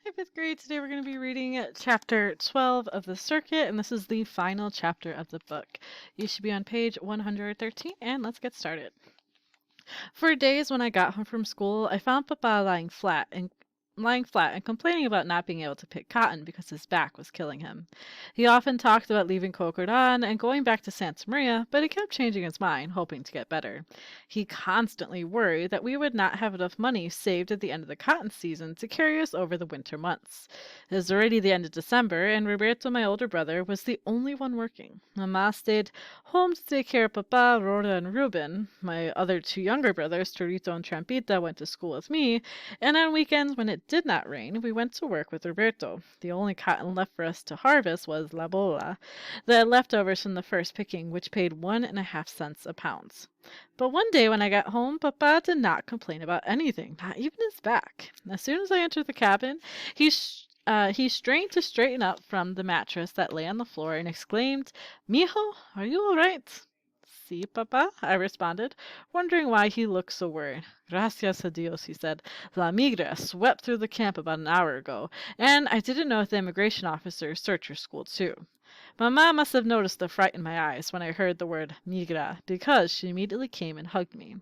Hi, fifth grade. Today we're going to be reading chapter 12 of the circuit, and this is the final chapter of the book. You should be on page 113, and let's get started. For days when I got home from school, I found Papa lying flat and complaining about not being able to pick cotton because his back was killing him. He often talked about leaving Cocordan and going back to Santa Maria, but he kept changing his mind, hoping to get better. He constantly worried that we would not have enough money saved at the end of the cotton season to carry us over the winter months. It was already the end of December, and Roberto, my older brother, was the only one working. Mama stayed home to take care of Papa, Rhoda, and Ruben. My other two younger brothers, Torito and Trampita, went to school with me, and on weekends when it did not rain, we went to work with Roberto. The only cotton left for us to harvest was la bola, the leftovers from the first picking, which paid 1.5 cents a pound. But one day when I got home, Papa did not complain about anything, not even his back. As soon as I entered the cabin, he strained to straighten up from the mattress that lay on the floor and exclaimed, "Mijo, are you all right?" "Si, Papa," I responded, wondering why he looked so worried. "Gracias a Dios," he said. "La migra swept through the camp about an hour ago, and I didn't know if the immigration officers searched your school too." Mamma must have noticed the fright in my eyes when I heard the word migra, because she immediately came and hugged me.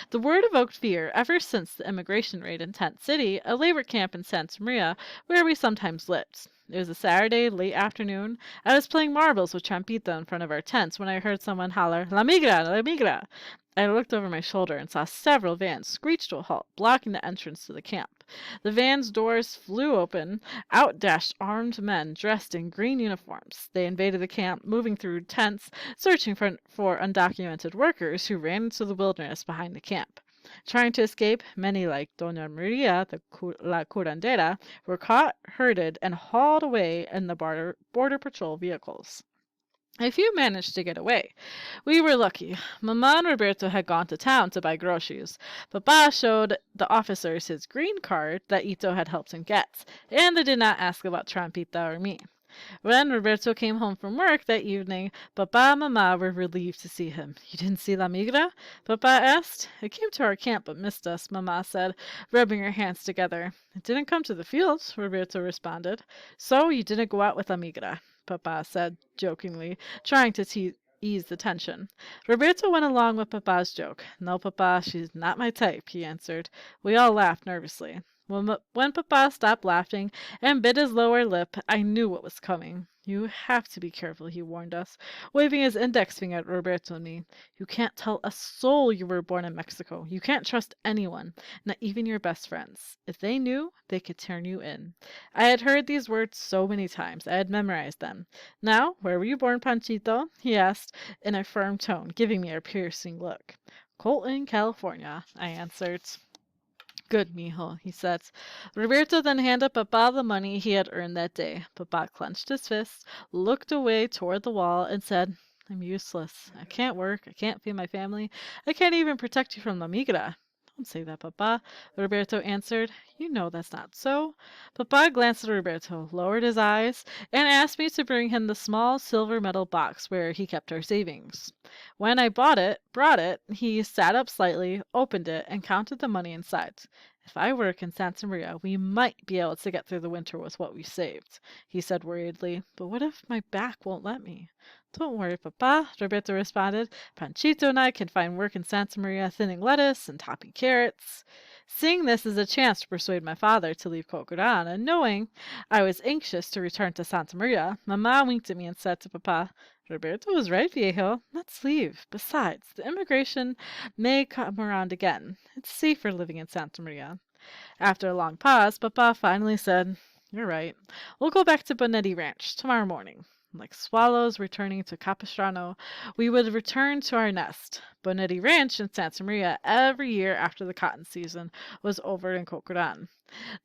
The word evoked fear ever since the immigration raid in Tent City, a labor camp in Santa Maria, where we sometimes lived. It was a Saturday, late afternoon. I was playing marbles with Champita in front of our tents when I heard someone holler, "La migra! La migra!" I looked over my shoulder and saw several vans screech to a halt, blocking the entrance to the camp. The van's doors flew open. Out dashed armed men dressed in green uniforms. They invaded the camp, moving through tents, searching for undocumented workers who ran into the wilderness behind the camp. Trying to escape, many like Dona Maria, la curandera, were caught, herded, and hauled away in the border patrol vehicles. A few managed to get away. We were lucky. Mamma and Roberto had gone to town to buy groceries. Papa showed the officers his green card that Ito had helped him get, and they did not ask about Trampita or me. When Roberto came home from work that evening, Papa and Mamma were relieved to see him. "You didn't see La Migra?" Papa asked. "It came to our camp but missed us," Mamma said, rubbing her hands together. "It didn't come to the fields," Roberto responded. "So you didn't go out with La Migra," Papa said jokingly, trying to ease the tension. Roberto went along with Papa's joke. "No, Papa, she's not my type," he answered. We all laughed nervously. When Papa stopped laughing and bit his lower lip, I knew what was coming. "You have to be careful," he warned us, waving his index finger at Roberto and me. "You can't tell a soul you were born in Mexico. You can't trust anyone, not even your best friends. If they knew, they could turn you in." I had heard these words so many times, I had memorized them. "Now, where were you born, Panchito?" he asked in a firm tone, giving me a piercing look. "Colton, California," I answered. "Good, mijo," he said. Roberto then handed Papa the money he had earned that day. Papa clenched his fists, looked away toward the wall, and said, "I'm useless. I can't work. I can't feed my family. I can't even protect you from La Migra." "Don't say that, Papa," Roberto answered. "You know that's not so." Papa glanced at Roberto, lowered his eyes, and asked me to bring him the small silver metal box where he kept our savings. When I brought it, he sat up slightly, opened it, and counted the money inside. "If I work in Santa Maria, we might be able to get through the winter with what we saved," he said worriedly. "But what if my back won't let me?" "Don't worry, Papa," Roberto responded. "Panchito and I can find work in Santa Maria thinning lettuce and topping carrots." Seeing this as a chance to persuade my father to leave Cocordan, and knowing I was anxious to return to Santa Maria, Mamma winked at me and said to Papa, "Roberto was right, viejo. Let's leave. Besides, the immigration may come around again. It's safer living in Santa Maria." After a long pause, Papa finally said, "You're right. We'll go back to Bonetti Ranch tomorrow morning." Like swallows returning to Capistrano, we would return to our nest. Bonetti Ranch in Santa Maria every year after the cotton season was over in Cocordan.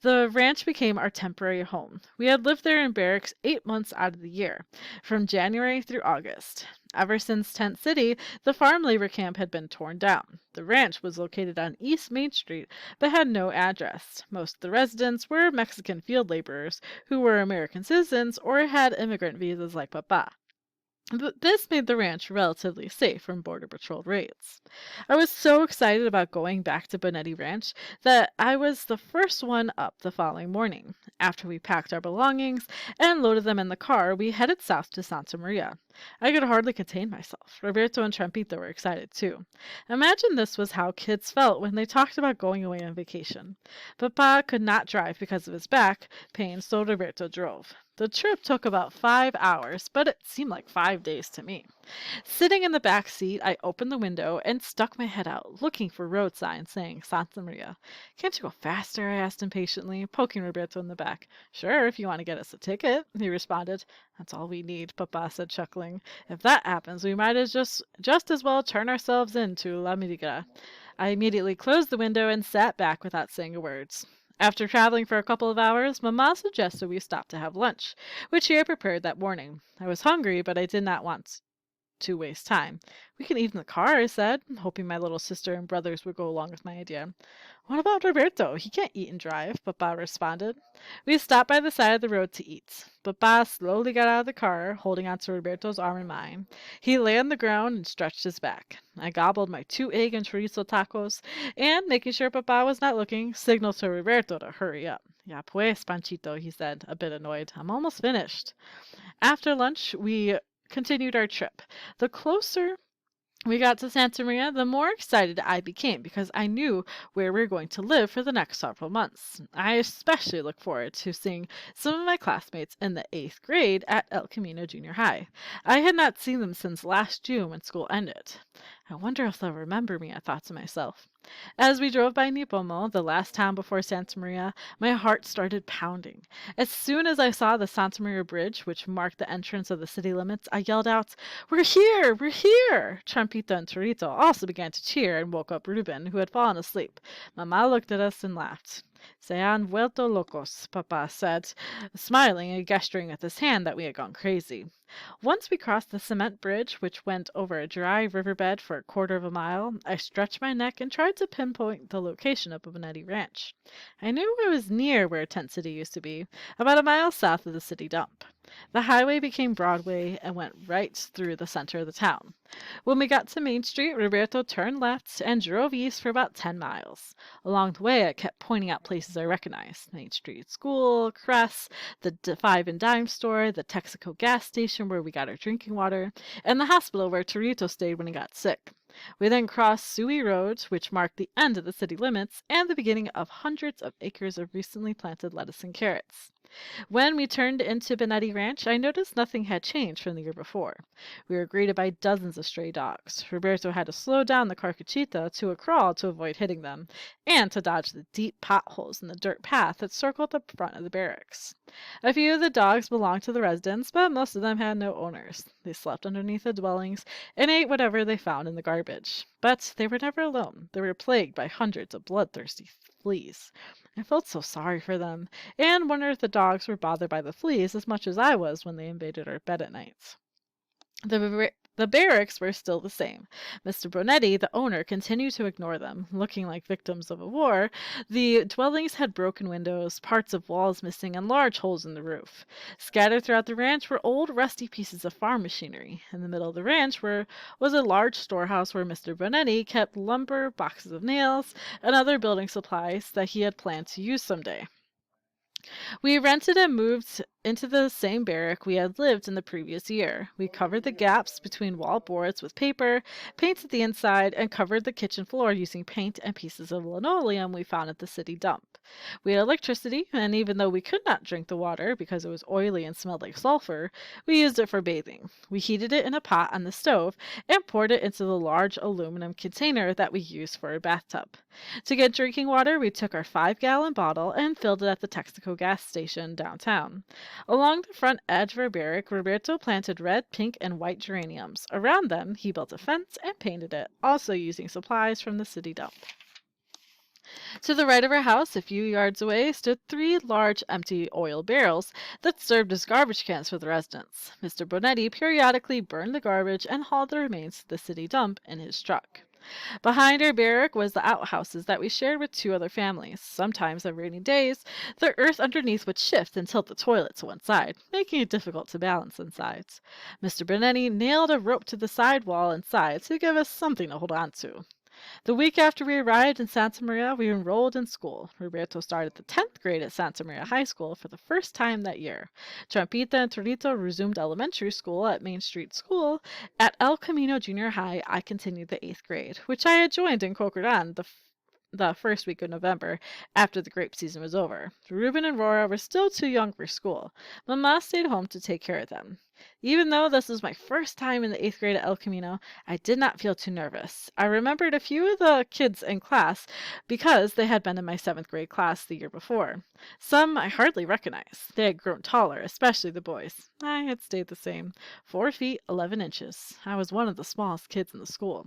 The ranch became our temporary home. We had lived there in barracks 8 months out of the year, from January through August. Ever since Tent City, the farm labor camp had been torn down. The ranch was located on East Main Street, but had no address. Most of the residents were Mexican field laborers who were American citizens or had immigrant visas like Papa. But this made the ranch relatively safe from Border Patrol raids. I was so excited about going back to Bonetti Ranch that I was the first one up the following morning. After we packed our belongings and loaded them in the car, we headed south to Santa Maria. I could hardly contain myself. Roberto and Trampito were excited too. Imagine this was how kids felt when they talked about going away on vacation. Papa could not drive because of his back pain, so Roberto drove. The trip took about 5 hours, but it seemed like 5 days to me. Sitting in the back seat, I opened the window and stuck my head out, looking for road signs saying Santa Maria. Can't you go faster? I asked impatiently, poking Roberto in the back. Sure, if you want to get us a ticket, he responded. That's all we need, Papa said, chuckling. If that happens, we might just as well turn ourselves into La Migra. I immediately closed the window and sat back without saying a word. After traveling for a couple of hours, Mama suggested we stop to have lunch, which she had prepared that morning. I was hungry, but I did not want to waste time. We can eat in the car, I said, hoping my little sister and brothers would go along with my idea. What about Roberto? He can't eat and drive, Papa responded. We stopped by the side of the road to eat. Papa slowly got out of the car, holding onto Roberto's arm in mine. He lay on the ground and stretched his back. I gobbled my 2 egg and chorizo tacos, and, making sure Papa was not looking, signaled to Roberto to hurry up. Ya pues, Panchito, he said, a bit annoyed. I'm almost finished. After lunch, we continued our trip. The closer we got to Santa Maria, the more excited I became because I knew where we were going to live for the next several months. I especially look forward to seeing some of my classmates in the 8th grade at El Camino Junior High. I had not seen them since last June when school ended. I wonder if they'll remember me, I thought to myself. As we drove by Nipomo, the last town before Santa Maria, my heart started pounding. As soon as I saw the Santa Maria Bridge, which marked the entrance of the city limits, I yelled out, "We're here! We're here!" Trampita and Torito also began to cheer and woke up Ruben, who had fallen asleep. Mama looked at us and laughed. Se han vuelto locos, Papa said, smiling and gesturing with his hand that we had gone crazy. Once we crossed the cement bridge, which went over a dry riverbed for a quarter of a mile, I stretched my neck and tried to pinpoint the location of Bonetti Ranch. I knew I was near where Tent City used to be, about a mile south of the city dump. The highway became Broadway and went right through the center of the town. When we got to Main Street, Roberto turned left and drove east for about 10 miles. Along the way, I kept pointing out places I recognized. Main Street School, Cress, the Five and Dime store, the Texaco gas station where we got our drinking water, and the hospital where Torito stayed when he got sick. We then crossed Suey Road, which marked the end of the city limits and the beginning of hundreds of acres of recently planted lettuce and carrots. When we turned into Bonetti Ranch, I noticed nothing had changed from the year before. We were greeted by dozens of stray dogs. Roberto had to slow down the carcachita to a crawl to avoid hitting them, and to dodge the deep potholes in the dirt path that circled the front of the barracks. A few of the dogs belonged to the residents, but most of them had no owners. They slept underneath the dwellings and ate whatever they found in the garbage. But they were never alone. They were plagued by hundreds of bloodthirsty fleas. I felt so sorry for them, and wondered if the dogs were bothered by the fleas as much as I was when they invaded our bed at night. The barracks were still the same. Mr. Bonetti, the owner, continued to ignore them, looking like victims of a war. The dwellings had broken windows, parts of walls missing, and large holes in the roof. Scattered throughout the ranch were old, rusty pieces of farm machinery. In the middle of the ranch was a large storehouse where Mr. Bonetti kept lumber, boxes of nails, and other building supplies that he had planned to use someday. We rented and moved into the same barrack we had lived in the previous year. We covered the gaps between wall boards with paper, painted the inside, and covered the kitchen floor using paint and pieces of linoleum we found at the city dump. We had electricity, and even though we could not drink the water because it was oily and smelled like sulfur, we used it for bathing. We heated it in a pot on the stove and poured it into the large aluminum container that we used for a bathtub. To get drinking water, we took our 5-gallon bottle and filled it at the Texaco gas station downtown. Along the front edge of our barrack, Roberto planted red, pink, and white geraniums. Around them, he built a fence and painted it, also using supplies from the city dump. To the right of our house, a few yards away, stood 3 large empty oil barrels that served as garbage cans for the residents. Mr. Bonetti periodically burned the garbage and hauled the remains to the city dump in his truck. Behind our barrack was the outhouses that we shared with 2 other families. Sometimes on rainy days, the earth underneath would shift and tilt the toilet to one side, making it difficult to balance inside. Mr. Bonetti nailed a rope to the side wall inside to give us something to hold on to. The week after we arrived in Santa Maria, we enrolled in school. Roberto started the 10th grade at Santa Maria High School for the first time that year. Trampita and Torito resumed elementary school at Main Street School. At El Camino Junior High, I continued the 8th grade, which I had joined in Cocoran the first week of November after the grape season was over. Ruben and Rora were still too young for school. Mama stayed home to take care of them. Even though this was my first time in the 8th grade at El Camino, I did not feel too nervous. I remembered a few of the kids in class because they had been in my 7th grade class the year before. Some I hardly recognized. They had grown taller, especially the boys. I had stayed the same, 4 feet 11 inches. I was one of the smallest kids in the school.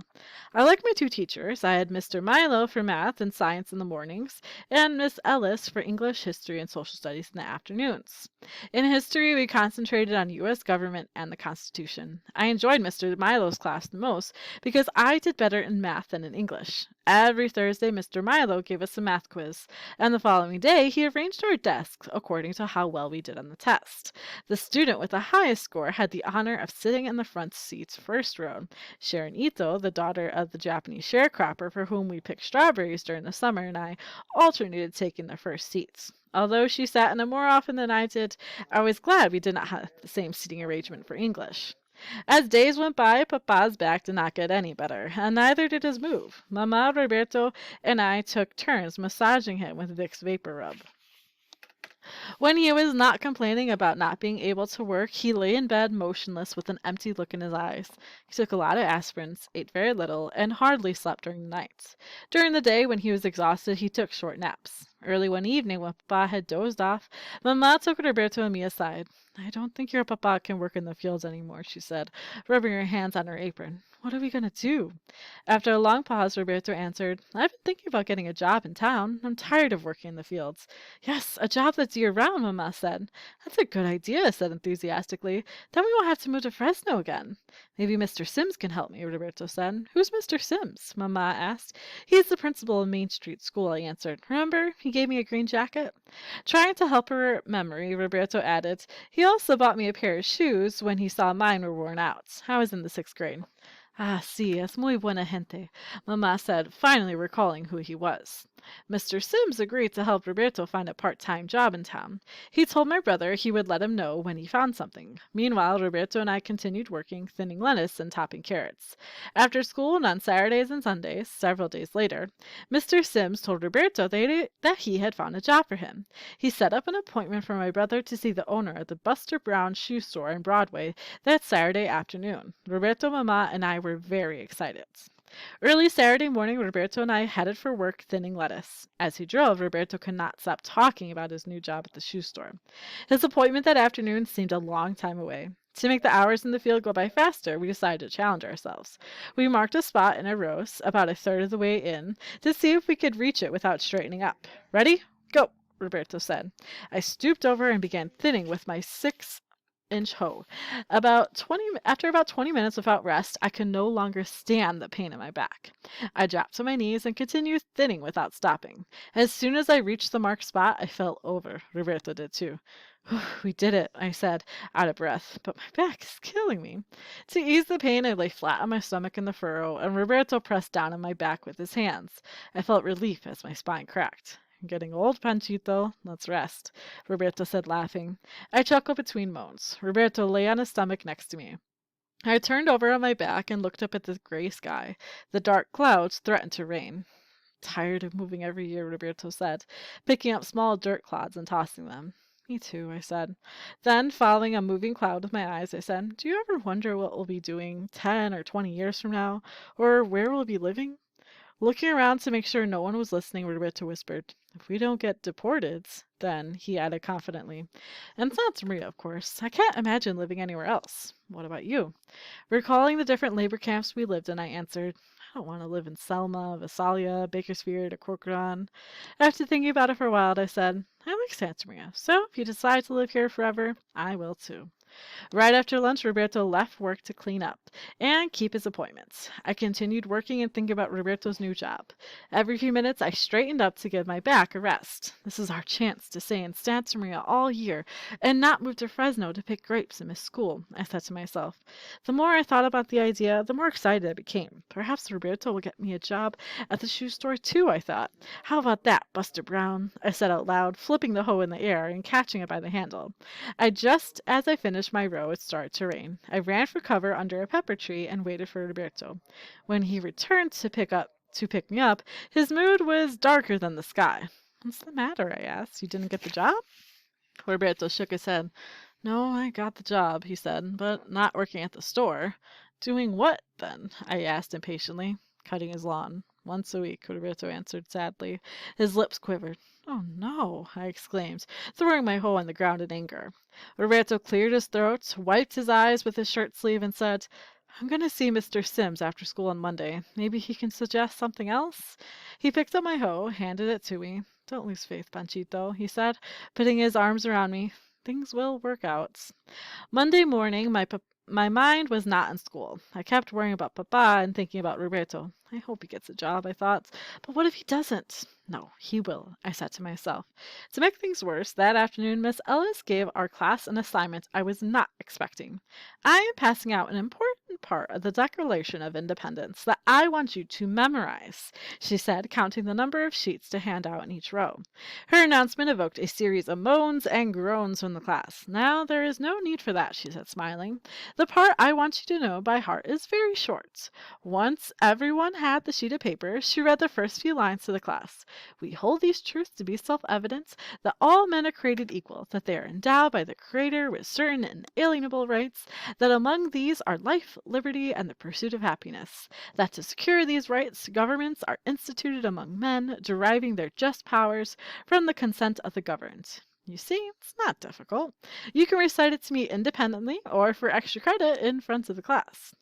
I liked my 2 teachers. I had Mr. Milo for math and science in the mornings, and Miss Ellis for English, history, and social studies in the afternoons. In history, we concentrated on U.S. government and the Constitution. I enjoyed Mr. Milo's class the most because I did better in math than in English. Every Thursday, Mr. Milo gave us a math quiz, and the following day, he arranged our desks according to how well we did on the test. The student with the highest score had the honor of sitting in the front seat's first row. Sharon Ito, the daughter of the Japanese sharecropper for whom we picked strawberries during the summer, and I alternated taking the first seats. Although she sat in them more often than I did, I was glad we did not have the same seating arrangement for English. As days went by, Papa's back did not get any better, and neither did his move. Mama, Roberto, and I took turns massaging him with Vicks Vapor Rub. When he was not complaining about not being able to work, he lay in bed motionless with an empty look in his eyes. He took a lot of aspirins, ate very little, and hardly slept during the nights. During the day, when he was exhausted, he took short naps. Early one evening, when Papa had dozed off, Mama took Roberto and me aside. "I don't think your papa can work in the fields anymore," she said, rubbing her hands on her apron. "What are we going to do?" After a long pause, Roberto answered, "I've been thinking about getting a job in town. I'm tired of working in the fields." "Yes, a job that's year-round," Mama said. "That's a good idea," I said enthusiastically. "Then we won't have to move to Fresno again." "Maybe Mr. Sims can help me," Roberto said. "Who's Mr. Sims?" Mama asked. "He's the principal of Main Street School," I answered. "Remember, he gave me a green jacket?" Trying to help her memory, Roberto added, "He also bought me a pair of shoes when he saw mine were worn out. I was in the 6th grade." "Ah, sí, es muy buena gente," Mama said, finally recalling who he was. Mr. Sims agreed to help Roberto find a part-time job in town. He told my brother he would let him know when he found something. Meanwhile, Roberto and I continued working, thinning lettuce and topping carrots. After school and on Saturdays and Sundays, several days later, Mr. Sims told Roberto that he had found a job for him. He set up an appointment for my brother to see the owner of the Buster Brown shoe store on Broadway that Saturday afternoon. Roberto, Mama, and I were very excited. Early Saturday morning, Roberto and I headed for work thinning lettuce. As he drove, Roberto could not stop talking about his new job at the shoe store. His appointment that afternoon seemed a long time away. To make the hours in the field go by faster, we decided to challenge ourselves. We marked a spot in a rows, about a third of the way in, to see if we could reach it without straightening up. "Ready? Go!" Roberto said. I stooped over and began thinning with my 6-inch hoe. After about 20 minutes without rest, I could no longer stand the pain in my back. I dropped to my knees and continued thinning without stopping. As soon as I reached the marked spot, I fell over. Roberto did too. "We did it," I said, out of breath, "but my back is killing me." To ease the pain, I lay flat on my stomach in the furrow, and Roberto pressed down on my back with his hands. I felt relief as my spine cracked. "I'm getting old, Panchito. Let's rest," Roberto said, laughing. I chuckled between moans. Roberto lay on his stomach next to me. I turned over on my back and looked up at the gray sky. The dark clouds threatened to rain. "Tired of moving every year," Roberto said, picking up small dirt clods and tossing them. "Me too," I said. Then, following a moving cloud with my eyes, I said, "Do you ever wonder what we'll be doing 10 or 20 years from now? Or where we'll be living?" Looking around to make sure no one was listening, Roberto whispered, "If we don't get deported, then," he added confidently. "And Santa Maria, of course. I can't imagine living anywhere else. What about you?" Recalling the different labor camps we lived in, I answered, "I don't want to live in Selma, Visalia, Bakersfield, or Corcoran." After thinking about it for a while, I said, "I like Santa Maria, so if you decide to live here forever, I will too." Right after lunch, Roberto left work to clean up and keep his appointments. I continued working and thinking about Roberto's new job. Every few minutes, I straightened up to give my back a rest. This is our chance to stay in Santa Maria all year and not move to Fresno to pick grapes and miss school, I said to myself. The more I thought about the idea, the more excited I became. Perhaps Roberto will get me a job at the shoe store too, I thought. How about that, Buster Brown? I said out loud, flipping the hoe in the air and catching it by the handle. Just as I finished my row, it started to rain. I ran for cover under a pepper tree and waited for Roberto. When he returned to pick me up, his mood was darker than the sky. What's the matter? I asked. You didn't get the job? Roberto shook his head. No, I got the job, he said, but not working at the store. Doing what, then? I asked impatiently. Cutting his lawn. Once a week, Roberto answered sadly. His lips quivered. Oh, no, I exclaimed, throwing my hoe on the ground in anger. Roberto cleared his throat, wiped his eyes with his shirt sleeve, and said, I'm going to see Mr. Sims after school on Monday. Maybe he can suggest something else? He picked up my hoe, handed it to me. Don't lose faith, Panchito, he said, putting his arms around me. Things will work out. Monday morning, my mind was not in school. I kept worrying about Papa and thinking about Roberto. I hope he gets a job, I thought. But what if he doesn't? No, he will, I said to myself. To make things worse, that afternoon Miss Ellis gave our class an assignment I was not expecting. I am passing out an important part of the Declaration of Independence that I want you to memorize, she said, counting the number of sheets to hand out in each row. Her announcement evoked a series of moans and groans from the class. Now, there is no need for that, she said, smiling. The part I want you to know by heart is very short. Once everyone had the sheet of paper, she read the first few lines to the class. We hold these truths to be self-evident, that all men are created equal, that they are endowed by the Creator with certain inalienable rights, that among these are life, liberty, and the pursuit of happiness, that to secure these rights, governments are instituted among men, deriving their just powers from the consent of the governed. You see, it's not difficult. You can recite it to me independently or for extra credit in front of the class.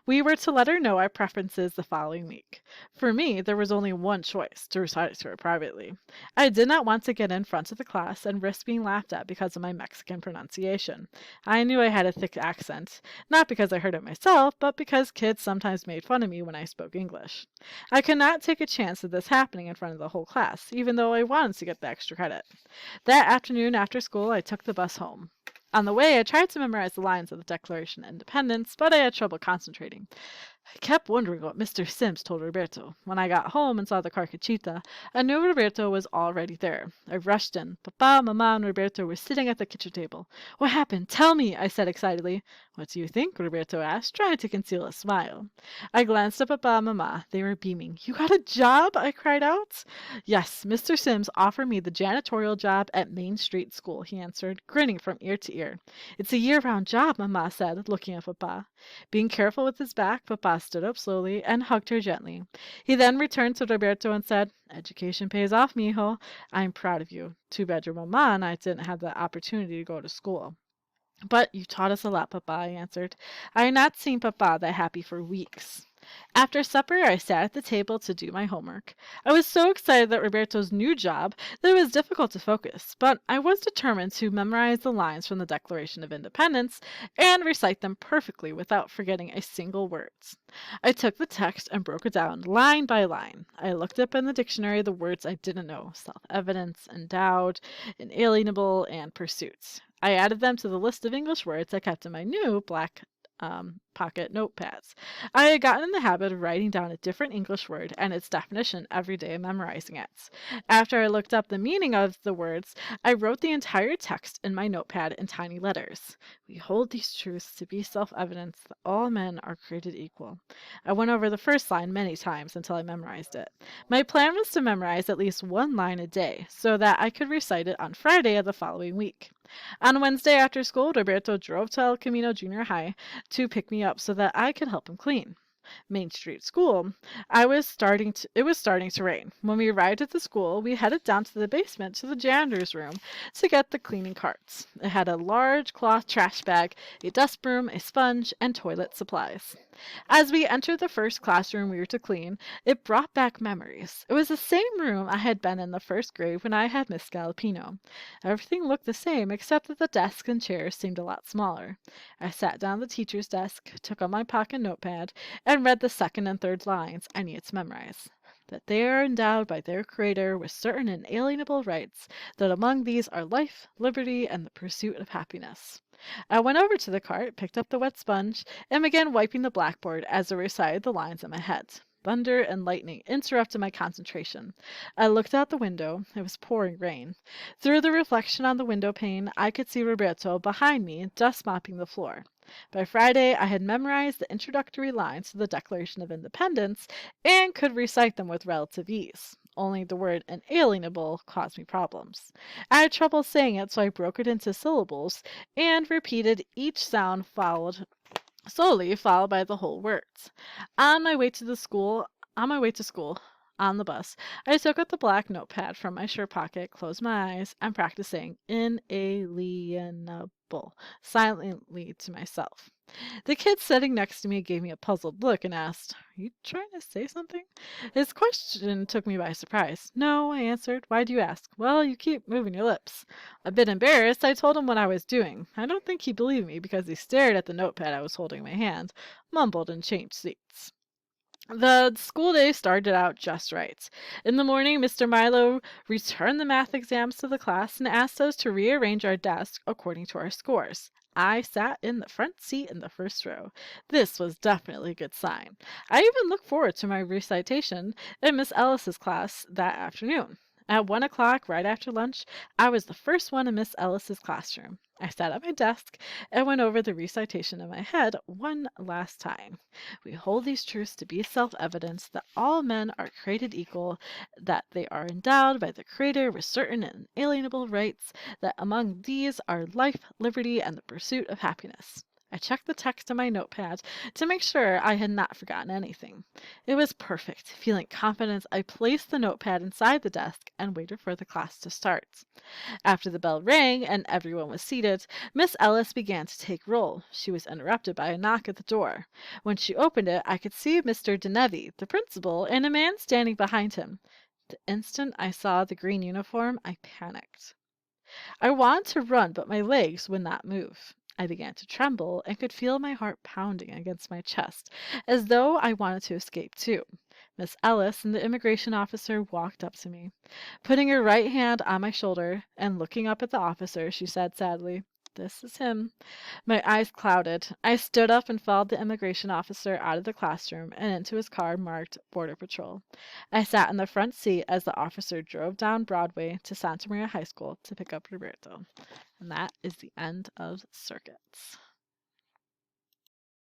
We were to let her know our preferences the following week. For me, there was only one choice, to recite it to her privately. I did not want to get in front of the class and risk being laughed at because of my Mexican pronunciation. I knew I had a thick accent, not because I heard it myself, but because kids sometimes made fun of me when I spoke English. I could not take a chance of this happening in front of the whole class, even though I wanted to get the extra credit. That afternoon after school, I took the bus home. On the way, I tried to memorize the lines of the Declaration of Independence, but I had trouble concentrating. I kept wondering what Mr. Sims told Roberto. When I got home and saw the carcachita, I knew Roberto was already there. I rushed in. Papa, Mama, and Roberto were sitting at the kitchen table. What happened? Tell me, I said excitedly. What do you think? Roberto asked, trying to conceal a smile. I glanced at Papa and Mama. They were beaming. You got a job? I cried out. Yes, Mr. Sims offered me the janitorial job at Main Street School, he answered, grinning from ear to ear. It's a year-round job, Mama said, looking at Papa. Being careful with his back, Papa stood up slowly and hugged her gently. He then returned to Roberto and said, Education pays off, mijo. I'm proud of you. Too bad your mama and I didn't have the opportunity to go to school. But you taught us a lot, Papa, I answered. I had not seen Papa that happy for weeks. After supper, I sat at the table to do my homework. I was so excited about Roberto's new job that it was difficult to focus, but I was determined to memorize the lines from the Declaration of Independence and recite them perfectly without forgetting a single word. I took the text and broke it down line by line. I looked up in the dictionary the words I didn't know: self-evidence, endowed, inalienable, and pursuits. I added them to the list of English words I kept in my new black pocket notepads. I had gotten in the habit of writing down a different English word and its definition every day and memorizing it. After I looked up the meaning of the words, I wrote the entire text in my notepad in tiny letters. We hold these truths to be self-evident that all men are created equal. I went over the first line many times until I memorized it. My plan was to memorize at least one line a day so that I could recite it on Friday of the following week. On Wednesday after school, Roberto drove to El Camino Junior High to pick me up so that I could help him clean. Main Street School. It was starting to rain. When we arrived at the school, we headed down to the basement to the janitor's room to get the cleaning carts. It had a large cloth trash bag, a dust broom, a sponge, and toilet supplies. As we entered the first classroom we were to clean, it brought back memories. It was the same room I had been in the first grade when I had Miss Galopino. Everything looked the same except that the desks and chairs seemed a lot smaller. I sat down at the teacher's desk, took out my pocket notepad, and read the second and third lines I needed to memorize. That they are endowed by their Creator with certain inalienable rights, that among these are life, liberty, and the pursuit of happiness. I went over to the cart, picked up the wet sponge, and began wiping the blackboard as I recited the lines in my head. Thunder and lightning interrupted my concentration. I looked out the window. It was pouring rain. Through the reflection on the window pane, I could see Roberto behind me, dust mopping the floor. By Friday, I had memorized the introductory lines to the Declaration of Independence and could recite them with relative ease. Only the word inalienable caused me problems. I had trouble saying it, so I broke it into syllables and repeated each sound slowly followed by the whole words. On my way to school, on the bus, I took out the black notepad from my shirt pocket, closed my eyes, and practiced saying inalienable silently to myself. The kid sitting next to me gave me a puzzled look and asked, "Are you trying to say something?" His question took me by surprise. "No," I answered. "Why do you ask?" "Well, you keep moving your lips." A bit embarrassed, I told him what I was doing. I don't think he believed me because he stared at the notepad I was holding in my hand, mumbled, and changed seats. The school day started out just right. In the morning, Mr. Milo returned the math exams to the class and asked us to rearrange our desks according to our scores. I sat in the front seat in the first row. This was definitely a good sign. I even looked forward to my recitation in Miss Ellis's class that afternoon. At 1 o'clock, right after lunch, I was the first one in Miss Ellis's classroom. I sat at my desk and went over the recitation in my head one last time. We hold these truths to be self-evident that all men are created equal, that they are endowed by the Creator with certain inalienable rights, that among these are life, liberty, and the pursuit of happiness. I checked the text in my notepad to make sure I had not forgotten anything. It was perfect. Feeling confident, I placed the notepad inside the desk and waited for the class to start. After the bell rang and everyone was seated, Miss Ellis began to take roll. She was interrupted by a knock at the door. When she opened it, I could see Mr. Bonetti, the principal, and a man standing behind him. The instant I saw the green uniform, I panicked. I wanted to run, but my legs would not move. I began to tremble and could feel my heart pounding against my chest, as though I wanted to escape too. Miss Ellis and the immigration officer walked up to me. Putting her right hand on my shoulder and looking up at the officer, she said sadly, "This is him." My eyes clouded. I stood up and followed the immigration officer out of the classroom and into his car marked Border Patrol. I sat in the front seat as the officer drove down Broadway to Santa Maria High School to pick up Roberto. And that is the end of Circuits.